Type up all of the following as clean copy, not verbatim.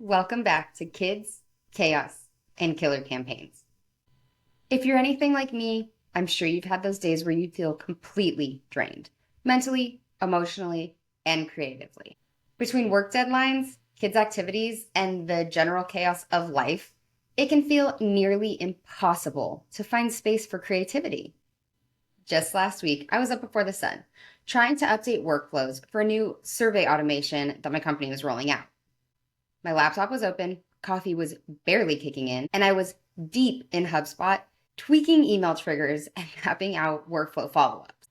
Welcome back to Kids, Chaos, and Killer Campaigns. If you're anything like me, I'm sure you've had those days where you feel completely drained, mentally, emotionally, and creatively. Between work deadlines, kids' activities, and the general chaos of life, it can feel nearly impossible to find space for creativity. Just last week, I was up before the sun, trying to update workflows for a new survey automation that my company was rolling out. My laptop was open, coffee was barely kicking in, and I was deep in HubSpot, tweaking email triggers and mapping out workflow follow-ups.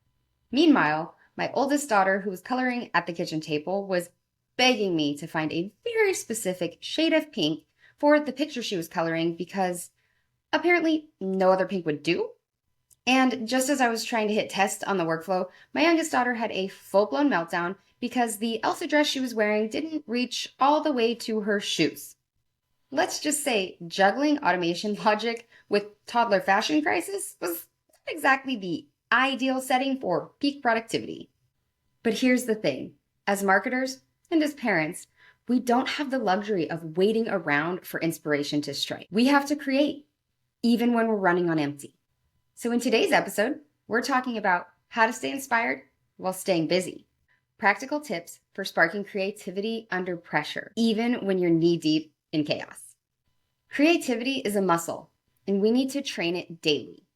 Meanwhile, my oldest daughter, who was coloring at the kitchen table, was begging me to find a very specific shade of pink for the picture she was coloring because apparently no other pink would do. And just as I was trying to hit test on the workflow, my youngest daughter had a full-blown meltdown because the Elsa dress she was wearing didn't reach all the way to her shoes. Let's just say juggling automation logic with toddler fashion crisis was not exactly the ideal setting for peak productivity. But here's the thing. As marketers and as parents, we don't have the luxury of waiting around for inspiration to strike. We have to create, even when we're running on empty. So in today's episode, we're talking about how to stay inspired while staying busy. Practical tips for sparking creativity under pressure, even when you're knee-deep in chaos. Creativity is a muscle, and we need to train it daily.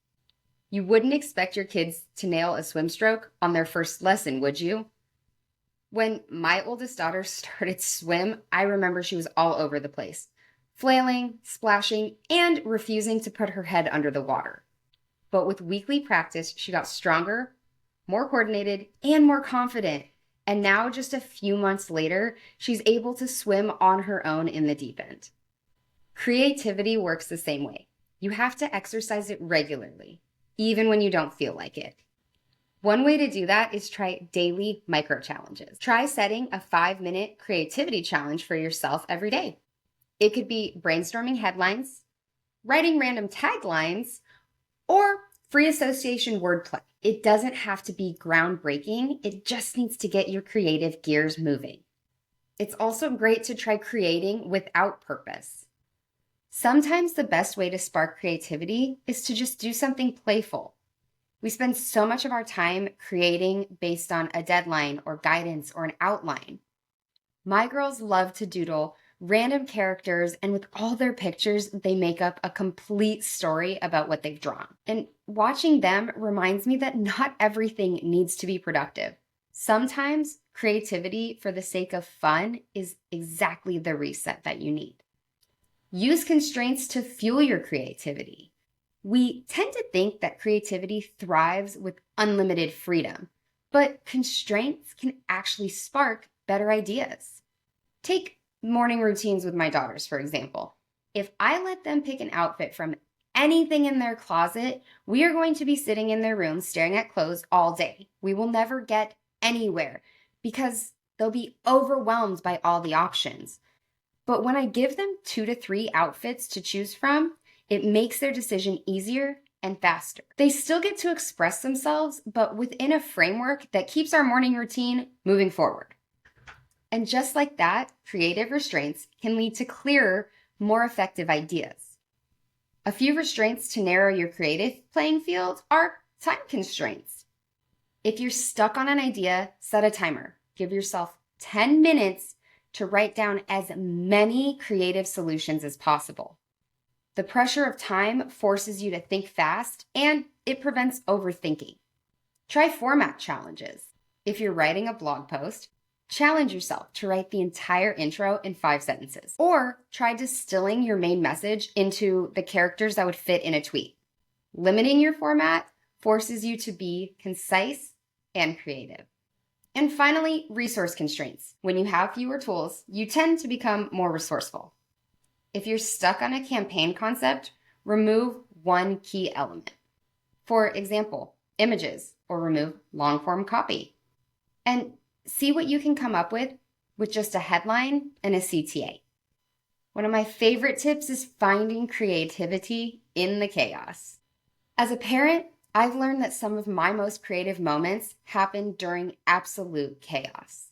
You wouldn't expect your kids to nail a swim stroke on their first lesson, would you? When my oldest daughter started swim, I remember she was all over the place, flailing, splashing, and refusing to put her head under the water. But with weekly practice, she got stronger, more coordinated, and more confident. And now, just a few months later, she's able to swim on her own in the deep end. Creativity works the same way. You have to exercise it regularly, even when you don't feel like it. One way to do that is try daily micro challenges. Try setting a 5-minute creativity challenge for yourself every day. It could be brainstorming headlines, writing random taglines, or free association wordplay. It doesn't have to be groundbreaking. It just needs to get your creative gears moving. It's also great to try creating without purpose. Sometimes the best way to spark creativity is to just do something playful. We spend so much of our time creating based on a deadline or guidance or an outline. My girls love to doodle random characters, and with all their pictures, they make up a complete story about what they've drawn. And watching them reminds me that not everything needs to be productive. Sometimes creativity for the sake of fun is exactly the reset that you need. Use constraints to fuel your creativity. We tend to think that creativity thrives with unlimited freedom, but constraints can actually spark better ideas. Take morning routines with my daughters, for example. If I let them pick an outfit from anything in their closet, we are going to be sitting in their room staring at clothes all day. We will never get anywhere because they'll be overwhelmed by all the options. But when I give them 2 to 3 outfits to choose from, it makes their decision easier and faster. They still get to express themselves, but within a framework that keeps our morning routine moving forward. And just like that, creative restraints can lead to clearer, more effective ideas. A few restraints to narrow your creative playing field are time constraints. If you're stuck on an idea, set a timer. Give yourself 10 minutes to write down as many creative solutions as possible. The pressure of time forces you to think fast, and it prevents overthinking. Try format challenges. If you're writing a blog post, challenge yourself to write the entire intro in 5 sentences, or try distilling your main message into the characters that would fit in a tweet. Limiting your format forces you to be concise and creative. And finally, resource constraints. When you have fewer tools, you tend to become more resourceful. If you're stuck on a campaign concept, remove one key element. For example, images, or remove long-form copy. And see what you can come up with just a headline and a CTA. One of my favorite tips is finding creativity in the chaos. As a parent, I've learned that some of my most creative moments happen during absolute chaos.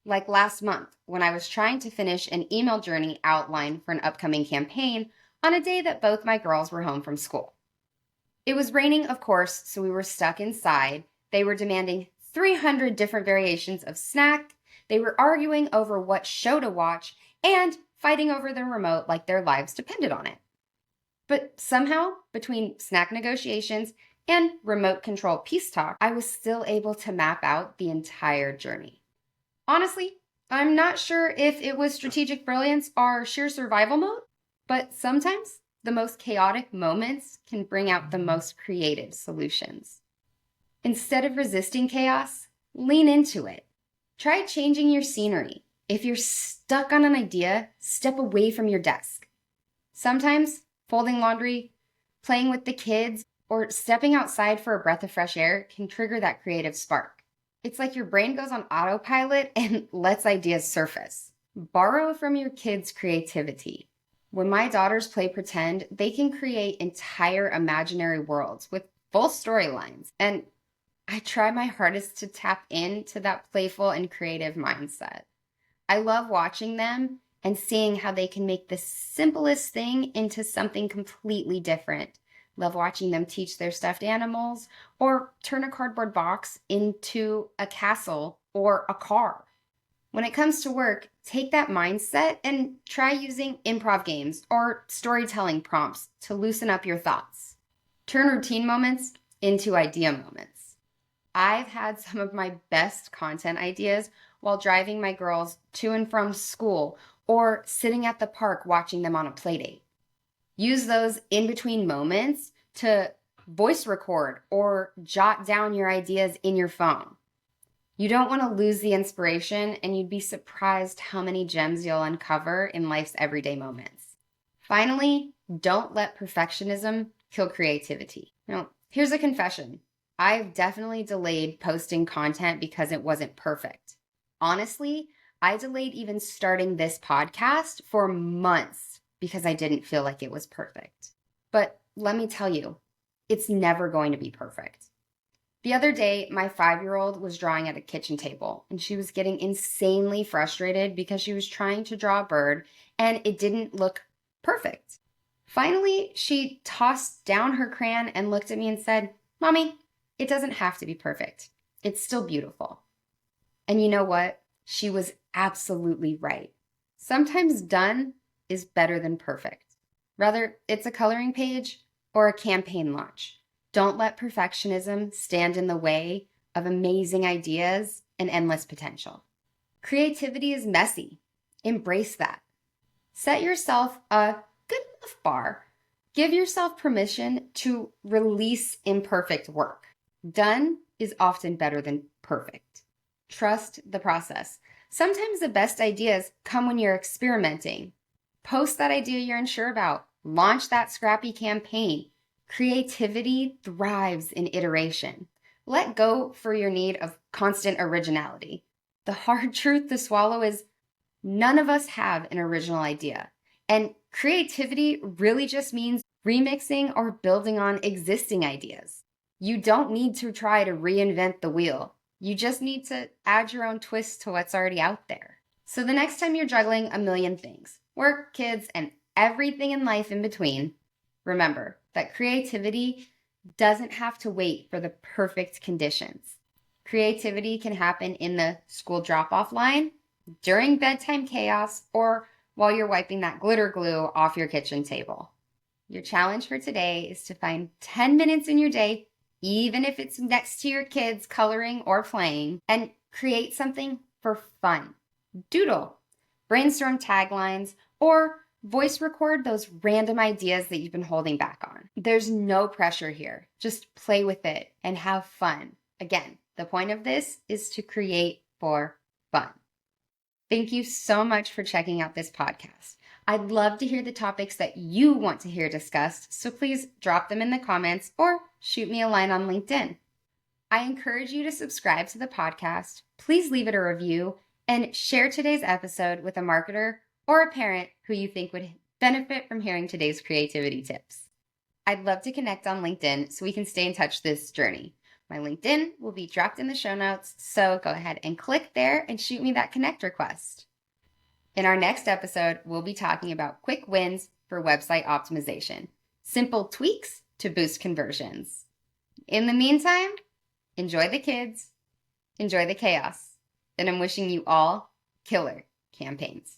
Like last month when I was trying to finish an email journey outline for an upcoming campaign on a day that both my girls were home from school. It was raining, of course, so we were stuck inside. They were demanding 300 different variations of snack. They were arguing over what show to watch and fighting over the remote like their lives depended on it. But somehow, between snack negotiations and remote control peace talk, I was still able to map out the entire journey. Honestly, I'm not sure if it was strategic brilliance or sheer survival mode, but sometimes the most chaotic moments can bring out the most creative solutions. Instead of resisting chaos, lean into it. Try changing your scenery. If you're stuck on an idea, step away from your desk. Sometimes folding laundry, playing with the kids, or stepping outside for a breath of fresh air can trigger that creative spark. It's like your brain goes on autopilot and lets ideas surface. Borrow from your kids' creativity. When my daughters play pretend, they can create entire imaginary worlds with full storylines, and I try my hardest to tap into that playful and creative mindset. I love watching them and seeing how they can make the simplest thing into something completely different. Love watching them teach their stuffed animals or turn a cardboard box into a castle or a car. When it comes to work, take that mindset and try using improv games or storytelling prompts to loosen up your thoughts. Turn routine moments into idea moments. I've had some of my best content ideas while driving my girls to and from school or sitting at the park watching them on a playdate. Use those in-between moments to voice record or jot down your ideas in your phone. You don't want to lose the inspiration, and you'd be surprised how many gems you'll uncover in life's everyday moments. Finally, don't let perfectionism kill creativity. Now, here's a confession. I've definitely delayed posting content because it wasn't perfect. Honestly, I delayed even starting this podcast for months because I didn't feel like it was perfect. But let me tell you, it's never going to be perfect. The other day, my 5-year-old was drawing at a kitchen table, and she was getting insanely frustrated because she was trying to draw a bird and it didn't look perfect. Finally, she tossed down her crayon and looked at me and said, "Mommy, it doesn't have to be perfect. It's still beautiful." And you know what? She was absolutely right. Sometimes done is better than perfect. Whether it's a coloring page or a campaign launch. Don't let perfectionism stand in the way of amazing ideas and endless potential. Creativity is messy. Embrace that. Set yourself a good enough bar. Give yourself permission to release imperfect work. Done is often better than perfect. Trust the process. Sometimes the best ideas come when you're experimenting. Post that idea you're unsure about. Launch that scrappy campaign. Creativity thrives in iteration. Let go for your need of constant originality. The hard truth to swallow is none of us have an original idea. And creativity really just means remixing or building on existing ideas. You don't need to try to reinvent the wheel. You just need to add your own twist to what's already out there. So the next time you're juggling a million things, work, kids, and everything in life in between, remember that creativity doesn't have to wait for the perfect conditions. Creativity can happen in the school drop-off line, during bedtime chaos, or while you're wiping that glitter glue off your kitchen table. Your challenge for today is to find 10 minutes in your day, even if it's next to your kids coloring or playing, and create something for fun. Doodle, brainstorm taglines, or voice record those random ideas that you've been holding back on. There's no pressure here. Just play with it and have fun. Again, the point of this is to create for fun. Thank you so much for checking out this podcast. I'd love to hear the topics that you want to hear discussed, so please drop them in the comments or shoot me a line on LinkedIn. I encourage you to subscribe to the podcast. Please leave it a review and share today's episode with a marketer or a parent who you think would benefit from hearing today's creativity tips. I'd love to connect on LinkedIn so we can stay in touch this journey. My LinkedIn will be dropped in the show notes, so go ahead and click there and shoot me that connect request. In our next episode, we'll be talking about quick wins for website optimization, simple tweaks to boost conversions. In the meantime, enjoy the kids, enjoy the chaos, and I'm wishing you all killer campaigns.